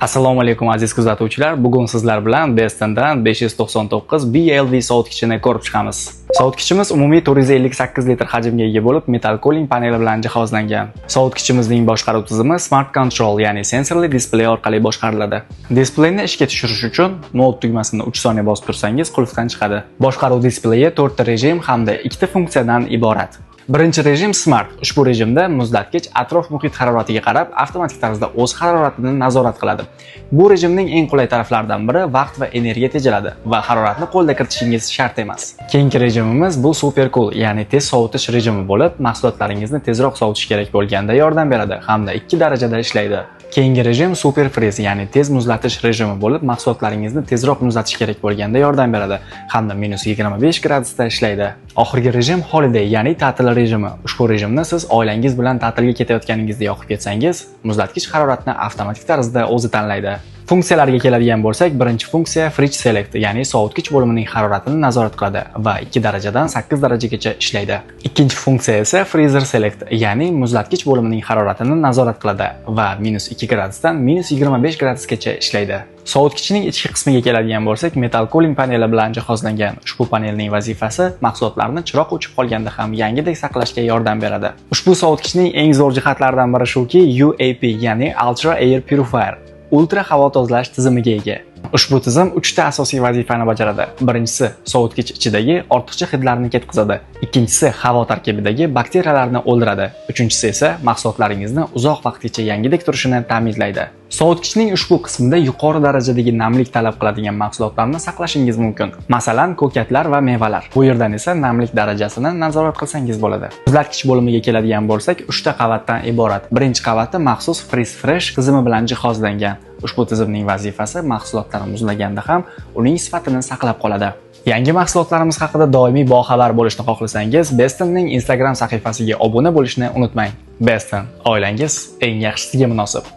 Assalomu alaykum aziz kuzatuvchilar. Bugun sizlar bilan Bestondan 599 BLV sovutgichini ko'rib chiqamiz. Sovutgichimiz umumiy 458 litr hajmga ega bo'lib, metal cooling paneli bilan jihozlangan. Sovutgichimizning boshqaruv tizimi Smart Control, ya'ni sensorli displey orqali boshqariladi. Displeyni ishga tushirish uchun Mode tugmasini 3 soniya bosib tursangiz, qulfdan chiqadi. Boshqaruv displeyi 4 ta rejim hamda 2 ta funksiyadan iborat. Birinchi rejim Smart. Ushbu rejimda muzlatgich atrof muhit haroratiga qarab avtomatik tarzda o'z haroratini nazorat qiladi. Bu rejimning eng qulay taraflaridan biri vaqt va energiya tejaladi va haroratni qo'lda kiritishingiz shart emas. Keyingi rejimimiz bu Super Cool, ya'ni tez sovutish rejimi bo'lib, mahsulotlaringizni tezroq sovutish kerak bo'lganda yordam beradi hamda 2 darajada ishlaydi. Keyingi rejim Super Freeze, ya'ni tez muzlatish rejimi bo'lib, mahsulotlaringizni tezroq muzlatish kerak bo'lganda yordam beradi hamda -25 gradusda ishlaydi. Oxirgi rejim Holiday, ya'ni ta'til rejimi. Ushbu rejimni siz oilangiz bilan ta'tilga ketayotganingizda yoqib ketsangiz, muzlatgich haroratni avtomatik tarzda o'zi tanlaydi. Funksiyalarga keladigan bo'lsak, birinchi funksiya Fridge Select, ya'ni sovutgich bo'limining haroratini nazorat qiladi va 2 darajadan 8 darajagacha ishlaydi. Ikkinchi funksiya esa Freezer Select, ya'ni muzlatgich bo'limining haroratini nazorat qiladi va -2 gradusdan -25 gradusgacha ishlaydi. Sovutgichning ichki qismiga keladigan bo'lsak, metal cooling paneli bilan jihozlangan. Ushbu panelning vazifasi mahsulotlarni chiroq o'chib qolganda ham yangidek saqlashga yordam beradi. Ushbu sovutgichning eng zo'r jihatlaridan biri shuki, UAP, ya'ni Ultra Air Purifier, ultra havo tozalash tizimiga ega. Ushbu tizim 3 ta asosiy vazifani bajaradi. Birinchisi, sovutgich ichidagi ortiqcha hidlarni ketkazadi. Ikkinchisi, havo tarkibidagi bakteriyalarni o'ldiradi. Uchinchisi esa mahsulotlaringizni uzoq vaqtgacha yangidek turishini ta'minlaydi. Sovutgichning ushbu qismida yuqori darajadagi namlik talab qiladigan mahsulotlarni saqlashingiz mumkin. Masalan, ko'katlar va mevalar. Bu yerdan esa namlik darajasini nazorat qilsangiz bo'ladi. Muzlatgich bo'limiga keladigan bo'lsak, 3 ta qavatdan iborat. Birinchi qavati maxsus Freeze Fresh tizimi bilan jihozlangan. Ushbu tizimning vazifasi mahsulotlar muzlaganda ham uning sifatini saqlab qoladi. Yangi mahsulotlarimiz haqida doimiy boxabar bo'lishni xohlasangiz, Bestonning Instagram sahifasiga obuna bo'lishni unutmang. Beston, oilangiz eng yaxshisiga munosib.